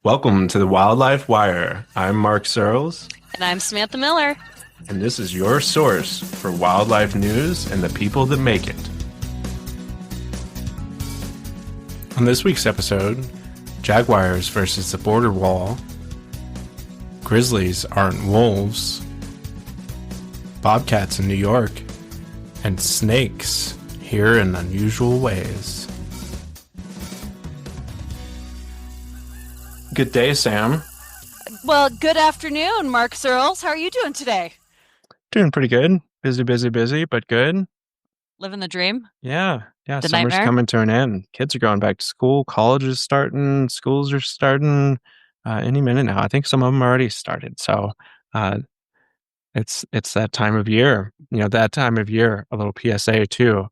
Welcome to the Wildlife Wire. I'm Mark Searles, And I'm Samantha Miller. and this is your source for wildlife news and the people that make it. On this week's episode, Jaguars versus the border wall, grizzlies aren't wolves, bobcats in New York, and snakes here in unusual ways. Good day, Sam. Well, good afternoon, Mark Searles. How are you doing today? Doing pretty good. Busy, but good. Living the dream? Yeah. The Summer's nightmare? coming to an end. Kids are going back to school. College is starting. Schools are starting any minute now. I think some of them already started. So uh, it's that time of year. You know, that time of year. A little PSA too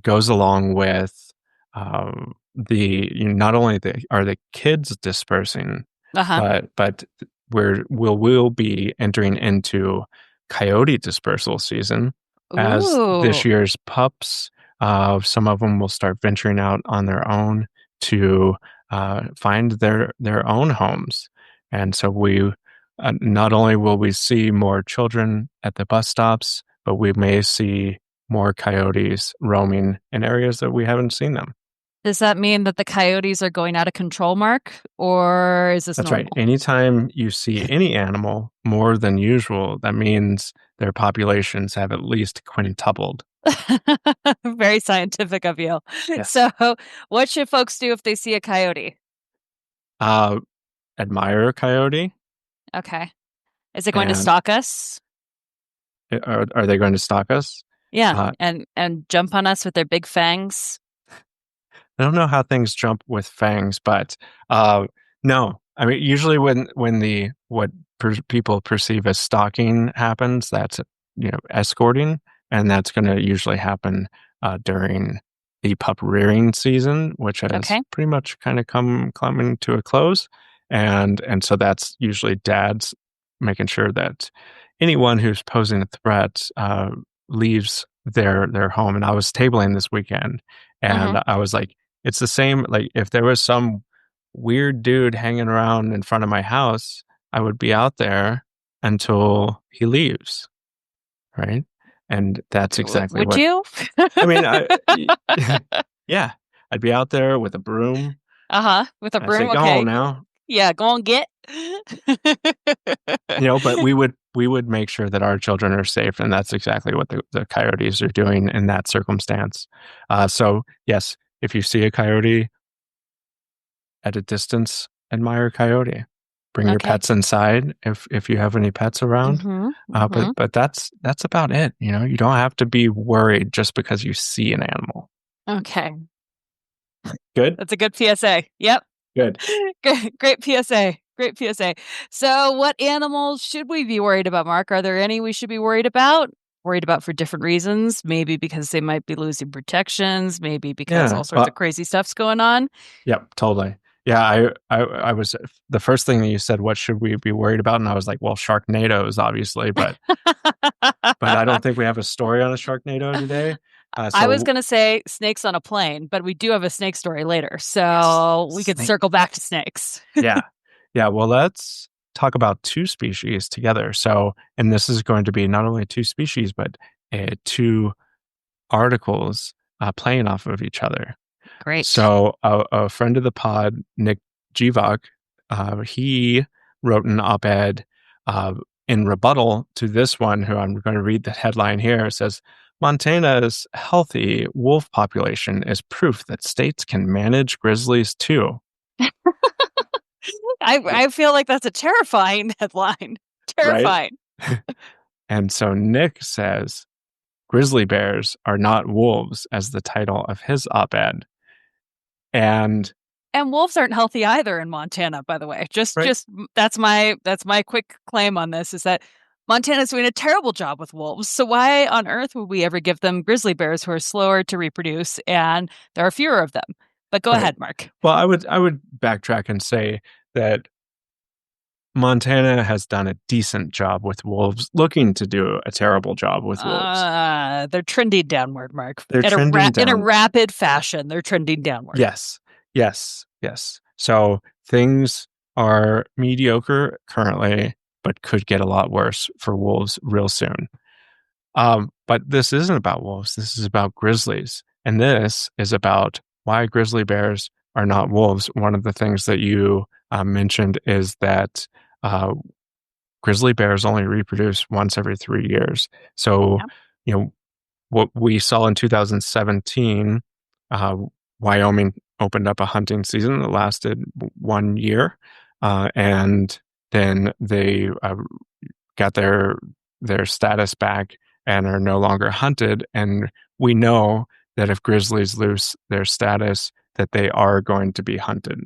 goes along with not only are the kids dispersing, Uh-huh. but we'll be entering into coyote dispersal season as this Ooh. year's pups. Some of them will start venturing out on their own to find their own homes, and so we not only will we see more children at the bus stops, but we may see more coyotes roaming in areas that we haven't seen them. Does that mean that the coyotes are going out of control, Mark? Or is this That's right. normal? Anytime you see any animal more than usual, that means their populations have at least quintupled. Very scientific of you. Yes. So, what should folks do if they see a coyote? Uh, Admire a coyote, Okay. Is it going to and stalk us? are they going to stalk us? Yeah, Uh, and jump on us with their big fangs? I don't know how things jump with fangs, but no. I mean, usually when the people perceive as stalking happens, that's escorting, and that's going to usually happen during the pup rearing season, which has Okay. pretty much kind of coming to a close, and so that's usually dads making sure that anyone who's posing a threat leaves their home. And I was tabling this weekend, Mm-hmm. and I was like, it's the same, like if there was some weird dude hanging around in front of my house, I would be out there until he leaves, right? And that's exactly Would what you? I mean. Yeah, I'd be out there with a broom. Uh-huh. With a I say, broom, "Go on okay. now," Yeah, go and get. but we would make sure that our children are safe, and that's exactly what the coyotes are doing in that circumstance. So yes, if you see a coyote at a distance, admire a coyote. Bring your Okay. pets inside if you have any pets around. Mm-hmm. But Mm-hmm. but that's about it. You don't have to be worried just because you see an animal. Okay. Good, That's a good PSA. Yep. good. Great PSA. Great PSA. So what animals should we be worried about, Mark? Are there any we should be worried about? Worried about for different reasons? Maybe because they might be losing protections, maybe because Yeah. all sorts of crazy stuff's going on. Yep, totally. Yeah, I was the first thing that you said. What should we be worried about? And I was like, well, Sharknadoes, obviously, but I don't think we have a story on a Sharknado today. I was So going to say snakes on a plane, but we do have a snake story later. yes, So we could snake. circle back to snakes. Yeah. Yeah. Well, let's talk about two species together. So, and this is going to be not only two species, but two articles playing off of each other. Great. So, a friend of the pod, Nick Givok, he wrote an op-ed in rebuttal to this one, who I'm going to read the headline here. It says, Montana's healthy wolf population is proof that states can manage grizzlies too. I feel like that's a terrifying headline. Right? Terrifying. And so Nick says, grizzly bears are not wolves, as the title of his op-ed. And And wolves aren't healthy either in Montana, by the way. right, Just that's my quick claim on this is that Montana's doing a terrible job with wolves. So why on earth would we ever give them grizzly bears who are slower to reproduce and there are fewer of them? But go right. ahead, Mark. Well, I would backtrack and say that Montana has done a decent job with wolves, looking to do a terrible job with wolves. They're trending downward, Mark. They're trending In a down. rapid fashion, they're trending downward. Yes. So things are mediocre currently, but could get a lot worse for wolves real soon. But this isn't about wolves. This is about grizzlies. And this is about why grizzly bears are not wolves. One of the things that you mentioned is that uh, grizzly bears only reproduce once every 3 years. So, Yeah. you know, what we saw in 2017, uh, Wyoming opened up a hunting season that lasted 1 year. And then they got their status back and are no longer hunted. And we know that if grizzlies lose their status, that they are going to be hunted.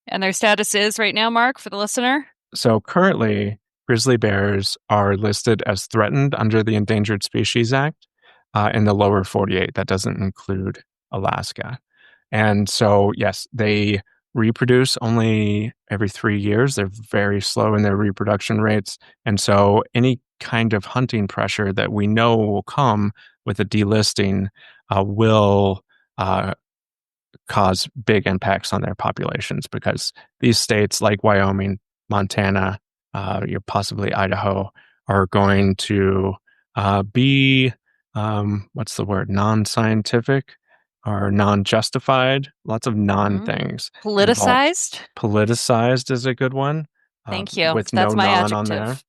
And their status is right now, Mark, for the listener? So currently, grizzly bears are listed as threatened under the Endangered Species Act in the lower 48. That doesn't include Alaska. And so, yes, they reproduce only every 3 years. They're very slow in their reproduction rates. And so, any kind of hunting pressure that we know will come with a delisting will uh, cause big impacts on their populations because these states like Wyoming, Montana, possibly Idaho, are going to be what's the word, non-scientific or non-justified. Lots of non Hmm. things involved. Politicized? Politicized is a good one, Thank you. with no That's my non on there. adjective.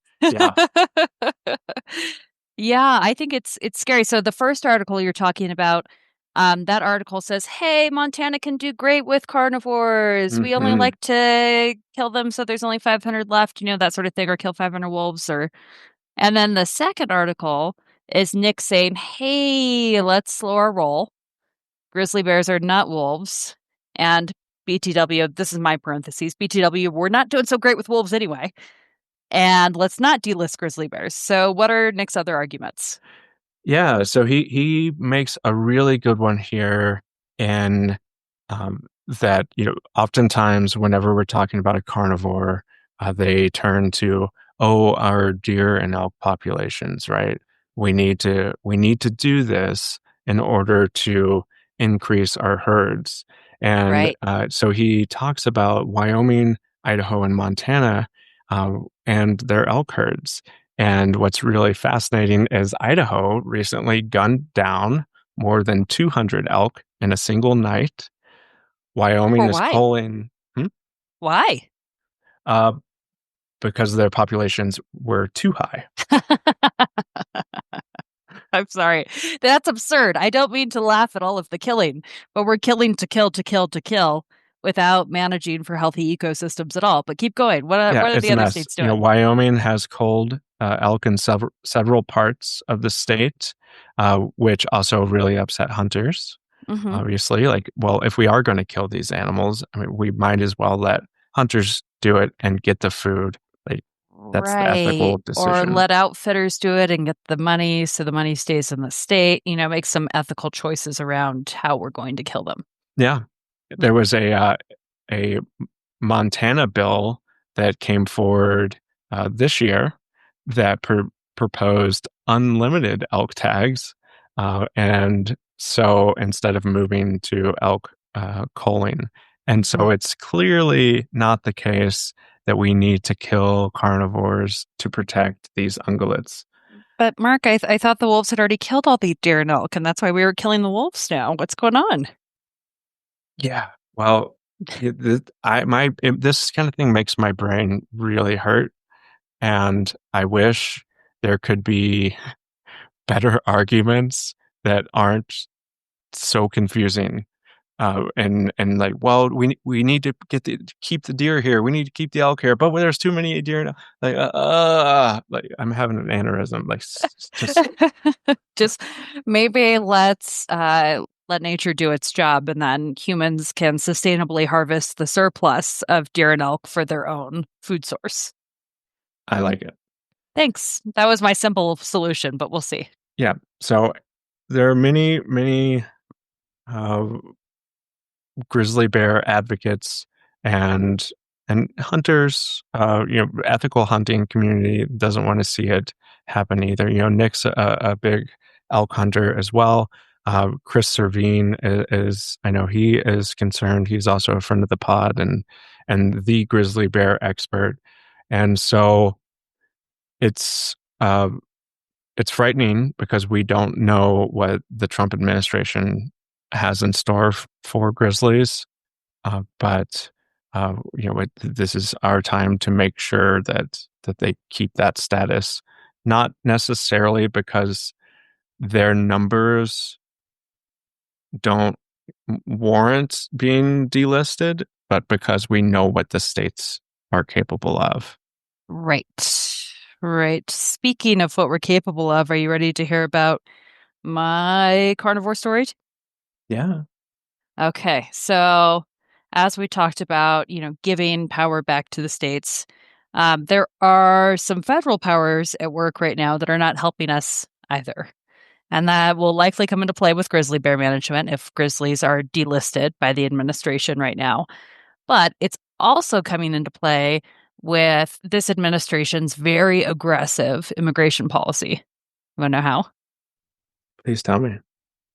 Yeah. Yeah, I think it's scary. So the first article you're talking about, that article says, "Hey, Montana can do great with carnivores. We only Hmm. like to kill them, so there's only 500 left, that sort of thing, or kill 500 wolves." Or, and then the second article is Nick saying, "Hey, let's slow our roll. Grizzly bears are not wolves." And BTW, this is my parentheses, BTW, we're not doing so great with wolves anyway. And let's not delist grizzly bears. So, what are Nick's other arguments? Yeah, so he makes a really good one here in that oftentimes whenever we're talking about a carnivore, they turn to, oh, our deer and elk populations, right? We need to do this in order to increase our herds, and Right. so he talks about Wyoming, Idaho, and Montana, and their elk herds. And what's really fascinating is Idaho recently gunned down more than 200 elk in a single night. For Wyoming is why? calling, Why? uh, because their populations were too high. I'm sorry. That's absurd. I don't mean to laugh at all of the killing, but we're killing to kill to kill to kill without managing for healthy ecosystems at all. But keep going. Yeah, What are it's the a other mess. states doing? Wyoming has culled elk in several parts of the state, which also really upset hunters. Hmm. Obviously, like, well, if we are going to kill these animals, I mean, we might as well let hunters do it and get the food. Like, that's the Right. ethical Or decision. let outfitters do it and get the money so the money stays in the state, make some ethical choices around how we're going to kill them. Yeah, there was a Montana bill that came forward this year that proposed unlimited elk tags, and so instead of moving to elk culling, and so Mhm. it's clearly not the case that we need to kill carnivores to protect these ungulates. But Mark, I thought the wolves had already killed all the deer and elk, and that's why we were killing the wolves now. What's going on? Yeah, well, this kind of thing makes my brain really hurt. And I wish there could be better arguments that aren't so confusing. And like, well, we need to keep the deer here. We need to keep the elk here, but there's too many deer now. Like I'm having an aneurysm. Like, just Just maybe let's let nature do its job, and then humans can sustainably harvest the surplus of deer and elk for their own food source. I like it. Thanks. That was my simple solution, but we'll see. Yeah. So there are many uh, grizzly bear advocates and hunters. Ethical hunting community doesn't want to see it happen either. Nick's a big elk hunter as well. Chris Servine I know he is concerned. He's also a friend of the pod and the grizzly bear expert. And so it's uh, it's frightening because we don't know what the Trump administration has in store for grizzlies. But this is our time to make sure that they keep that status, not necessarily because their numbers don't warrant being delisted, but because we know what the states are capable of. Right. Right. Speaking of what we're capable of, are you ready to hear about my carnivore story? Yeah. Okay. So, as we talked about, giving power back to the states, there are some federal powers at work right now that are not helping us either. And that will likely come into play with grizzly bear management if grizzlies are delisted by the administration right now. But it's also coming into play with this administration's very aggressive immigration policy. You want to know how? Please tell me.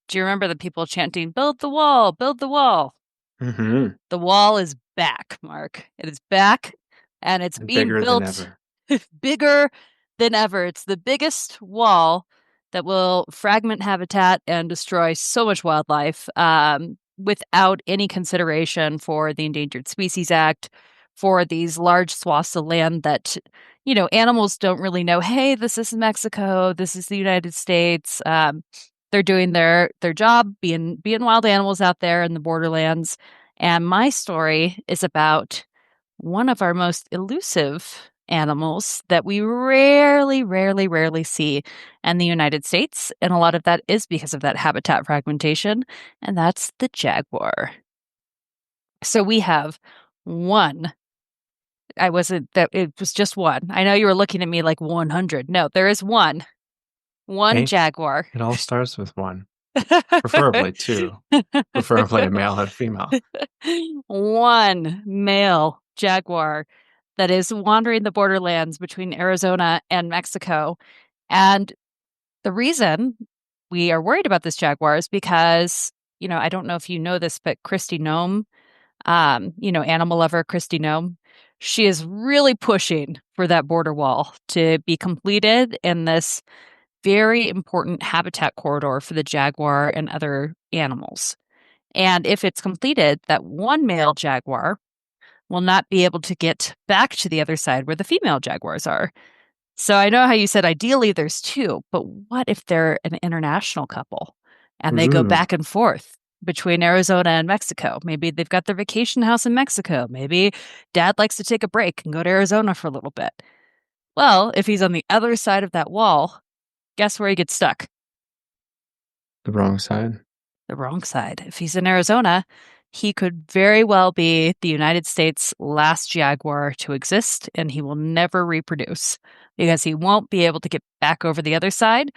Do you remember the people chanting, "Build the wall, build the wall"? Mm-hmm. The wall is back, Mark. It is back and it's And being bigger than built ever. bigger than ever. It's the biggest wall that will fragment habitat and destroy so much wildlife without any consideration for the Endangered Species Act, for these large swaths of land that, animals don't really know, hey, this is Mexico, this is the United States. They're doing their job, being wild animals out there in the borderlands. And my story is about one of our most elusive animals that we rarely, rarely, rarely see in the United States. And a lot of that is because of that habitat fragmentation, and that's the jaguar. So we have one. I wasn't that it was just one. I know you were looking at me like 100. No, there is one Hey, jaguar. it all starts with one, preferably two, preferably a male and a female. One male jaguar that is wandering the borderlands between Arizona and Mexico. And the reason we are worried about this jaguar is because, I don't know if you know this, but Christy Nome, animal lover Christy Nome, she is really pushing for that border wall to be completed in this very important habitat corridor for the jaguar and other animals. And if it's completed, that one male jaguar will not be able to get back to the other side where the female jaguars are. So I know how you said ideally there's two, but what if they're an international couple and they go Ooh, back and forth between Arizona and Mexico? Maybe they've got their vacation house in Mexico. Maybe dad likes to take a break and go to Arizona for a little bit. Well, if he's on the other side of that wall, guess where he gets stuck? the wrong side. The wrong side. If he's in Arizona, he could very well be the United States' last jaguar to exist, and he will never reproduce because he won't be able to get back over the other side.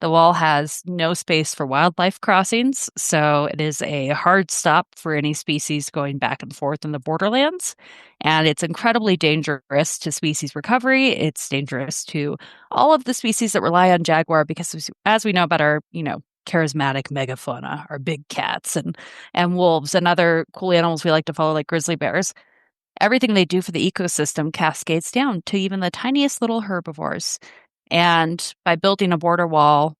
The wall has no space for wildlife crossings, so it is a hard stop for any species going back and forth in the borderlands. And it's incredibly dangerous to species recovery. It's dangerous to all of the species that rely on jaguar because, as we know about our, charismatic megafauna, our big cats and wolves and other cool animals we like to follow, like grizzly bears. Everything they do for the ecosystem cascades down to even the tiniest little herbivores. And by building a border wall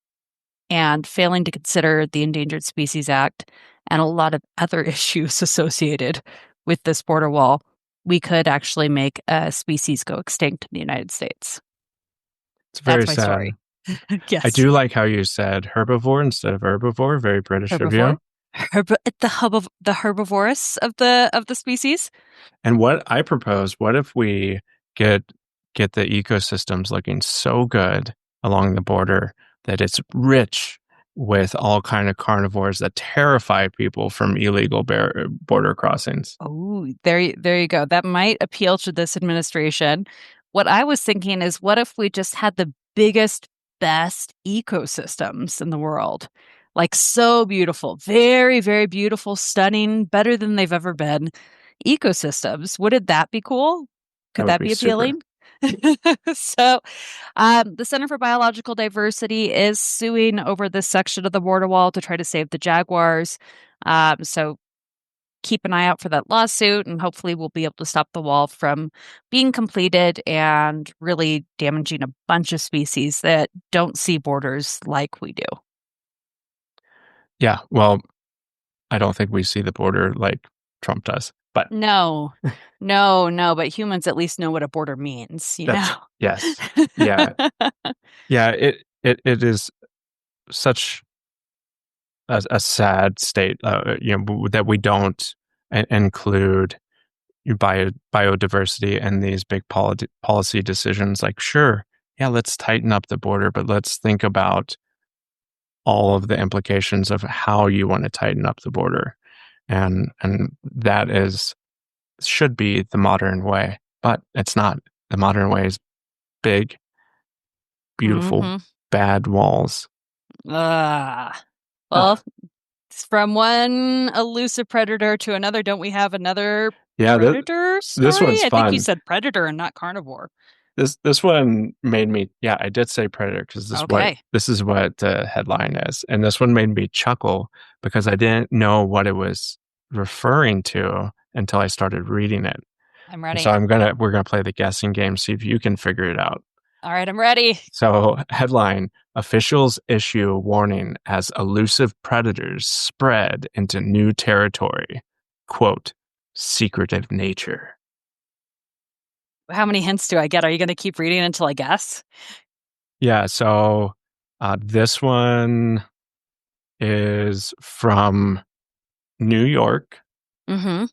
and failing to consider the Endangered Species Act and a lot of other issues associated with this border wall, we could actually make a species go extinct in the United States. It's very That's my sad. story. I Yes. do like how you said herbivore instead of herbivore. Very British of Herbivore. you. The hub of the herbivorous of the species. And what I propose, what if we get get the ecosystems looking so good along the border that it's rich with all kind of carnivores that terrify people from illegal border crossings? Oh, there you go. That might appeal to this administration. What I was thinking is, what if we just had the biggest, best ecosystems in the world? Like so beautiful, very, very beautiful, stunning, better than they've ever been ecosystems. Wouldn't that be cool? That Could would that be be super. appealing? So, the Center for Biological Diversity is suing over this section of the border wall to try to save the jaguars. So keep an eye out for that lawsuit, and hopefully we'll be able to stop the wall from being completed and really damaging a bunch of species that don't see borders like we do. Yeah, well, I don't think we see the border like Trump does, but No, no, no, but humans at least know what a border means, you that's know? yes. Yeah. Yeah, it is such a sad state, that we don't include biodiversity in these big policy decisions. Like, sure, yeah, let's tighten up the border, but let's think about all of the implications of how you want to tighten up the border, and that is should be the modern way, but it's not. The modern way is big, beautiful, Hmm. bad walls. Ah. Well, Ah, from one elusive predator to another, don't we have another yeah, predator this story? one's I think you fun. said predator and not carnivore. This one made me, yeah, I did say predator because Okay, this is what the headline is, and this one made me chuckle because I didn't know what it was referring to until I started reading it. I'm And so ready. we're gonna play the guessing game, see if you can figure it out. All right, I'm ready. So headline: Officials issue warning as elusive predators spread into new territory. Quote: Secretive nature. How many hints do I get? Are you going to keep reading until I guess? Yeah. So this one is from New York. Mm-hmm.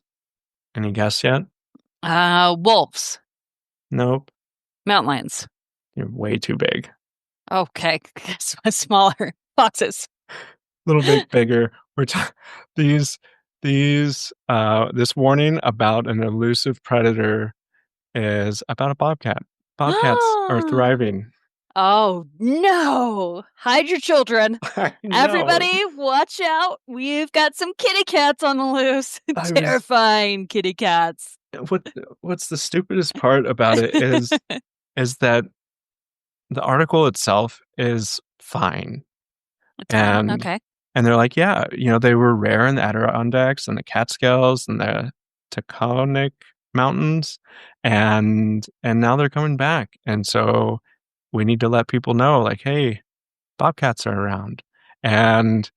Any guess yet? Wolves, Nope. mountain lions. You're way too big. Okay, smaller foxes. A little bit bigger. These this warning about an elusive predator is about a bobcat. Bobcats are thriving. Oh no! Hide your children. I know. Everybody, watch out. We've got some kitty cats on the loose. I was Terrifying kitty cats. what what's the stupidest part about it is that the article itself is fine. It's fine. And Okay. they're like, yeah, they were rare in the Adirondacks and the Catskills and the Taconic Mountains, and now they're coming back. And so we need to let people know, like, hey, bobcats are around, and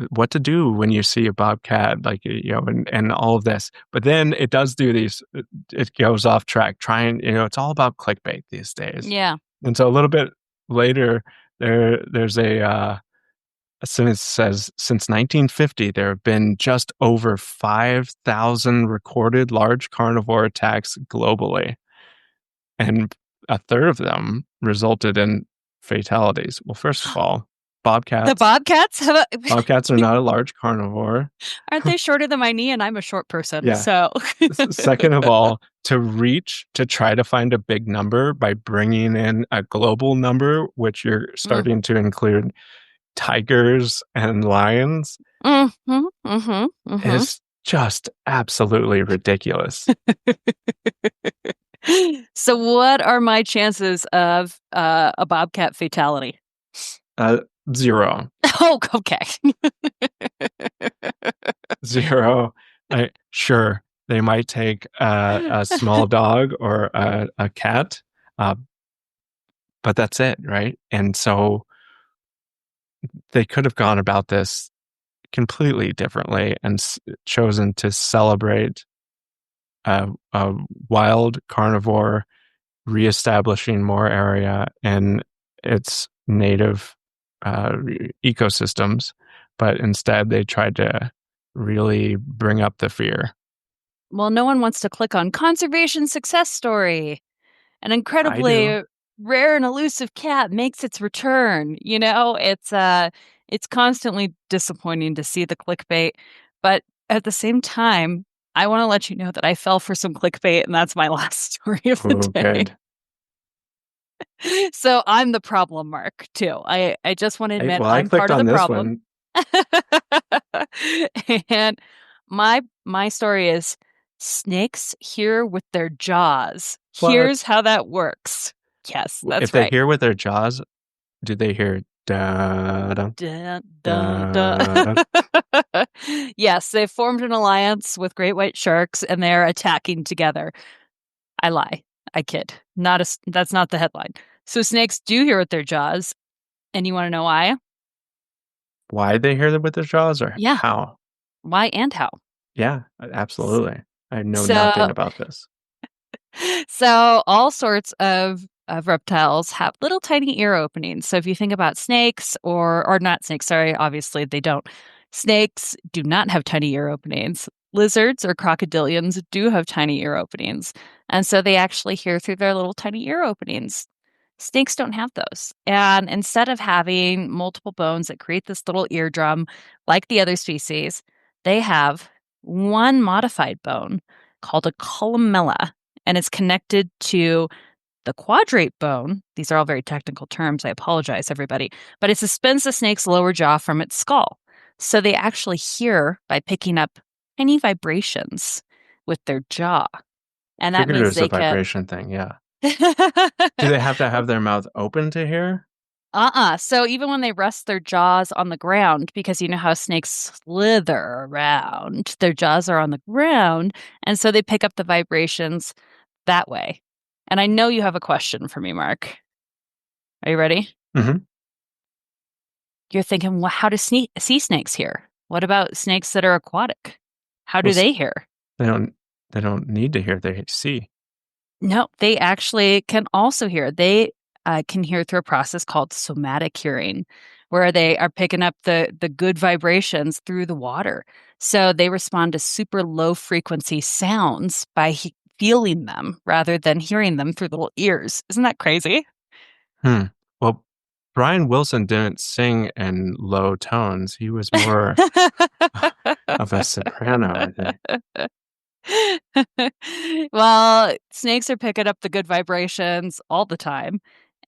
what to do when you see a bobcat, like, and all of this. But then it does do these. It goes off track. Trying, it's all about clickbait these days. Yeah. And so a little bit later, there's a sentence says, since 1950, there have been just over 5,000 recorded large carnivore attacks globally, and a third of them resulted in fatalities. Well, first of all, The bobcats bobcats have bobcats are not a large carnivore. aren't they shorter than my knee? And I'm a short person, Yeah. so Second of all, to try to find a big number by bringing in a global number, which you're Mm. starting to include tigers and lions, Mm-hmm, mm-hmm, mm-hmm. is just absolutely ridiculous. So, what are my chances of a bobcat fatality? Uh, Zero. Oh, okay. Zero. Sure, they might take a small dog or a cat, uh, but that's it, right? And so they could have gone about this completely differently and chosen to celebrate a wild carnivore reestablishing more area in its native ecosystems, but instead they tried to really bring up the fear. Well, no one wants to click on conservation success story. An I do. incredibly rare and elusive cat makes its return. It's constantly disappointing to see the clickbait, but at the same time, I want to let you know that I fell for some clickbait, and that's my last story of the Oh, day. good. So I'm the problem, Mark, too. I just want to admit Well, I I'm clicked part of on the this problem. one. And my story is snakes hear with their jaws. Here's What? how that works. Yes, If that's they right. hear with their jaws, do they hear da da Dun, dun, da da? dun. Yes, they've formed an alliance with great white sharks and they're attacking together. I lie. I kid. That's not the headline. So snakes do hear with their jaws, and you want to know why? Why they hear them with their jaws or Yeah, how? why and how. Yeah, absolutely. I know nothing So about this. So all sorts of reptiles have little tiny ear openings. So if you think about snakes or not snakes, sorry, obviously they don't. Snakes do not have tiny ear openings. Lizards or crocodilians do have tiny ear openings. And so they actually hear through their little tiny ear openings. Snakes don't have those. And instead of having multiple bones that create this little eardrum like the other species, they have one modified bone called a columella and it's connected to the quadrate bone. These are all very technical terms. I apologize, everybody. But it suspends the snake's lower jaw from its skull. So they actually hear by picking up tiny vibrations with their jaw. And that Figured it means was a they can. vibration thing, yeah. Do they have to have their mouth open to hear? So even when they rest their jaws on the ground, because you know how snakes slither around, their jaws are on the ground. And so they pick up the vibrations that way. And I know you have a question for me, Mark. Are you ready? Mhm. You're thinking, well, how do sea snakes hear? What about snakes that are aquatic? How Well, do they hear? they don't they don't need to hear, they see. No, they actually can also hear. They can hear through a process called somatic hearing, where they are picking up the good vibrations through the water. So they respond to super low frequency sounds by feeling them rather than hearing them through little ears. Isn't that crazy? Hmm. Well, Brian Wilson didn't sing in low tones. He was more of a soprano, I think. Well, snakes are picking up the good vibrations all the time.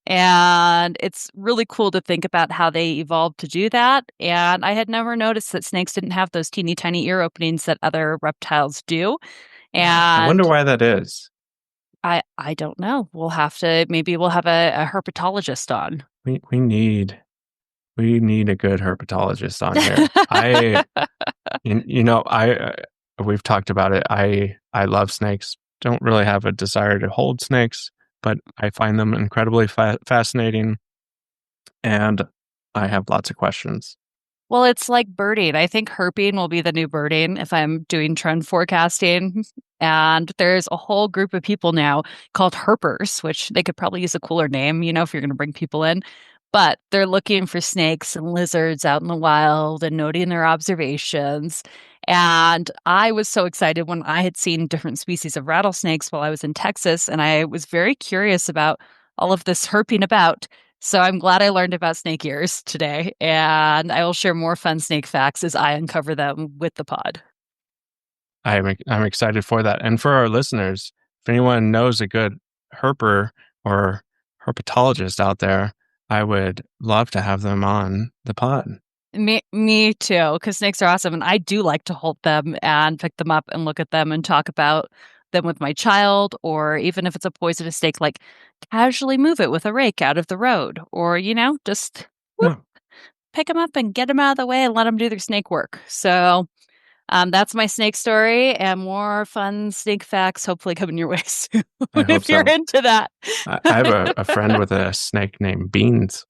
And it's really cool to think about how they evolved to do that. And I had never noticed that snakes didn't have those teeny tiny ear openings that other reptiles do. I wonder And why that is. I don't know. Maybe we'll have a herpetologist on. We need a good herpetologist on here. We've talked about it. I love snakes. Don't really have a desire to hold snakes, but I find them incredibly fascinating, and I have lots of questions. Well, it's like birding. I think herping will be the new birding if I'm doing trend forecasting. And there's a whole group of people now called herpers, which they could probably use a cooler name, if you're going to bring people in. But they're looking for snakes and lizards out in the wild and noting their observations. And I was so excited when I had seen different species of rattlesnakes while I was in Texas. And I was very curious about all of this herping about. So I'm glad I learned about snake ears today, and I will share more fun snake facts as I uncover them with the pod. I'm excited for that. And for our listeners, if anyone knows a good herper or herpetologist out there, I would love to have them on the pod. Me too, because snakes are awesome, and I do like to hold them and pick them up and look at them and talk about them with my child, or even if it's a poisonous snake, like casually move it with a rake out of the road, or just whoop, No, pick them up and get them out of the way and let them do their snake work. So that's my snake story, and more fun snake facts hopefully coming your way soon I hope if you're so. into that. I have a friend with a snake named Beans.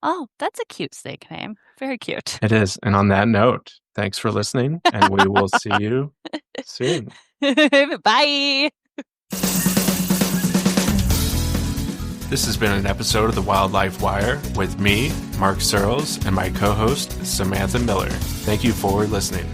Oh, that's a cute snake name. Very cute. It is. And on that note, thanks for listening, and we will see you soon. Bye. This has been an episode of the Wildlife Wire with me, Mark Searles, and my co host, Samantha Miller. Thank you for listening.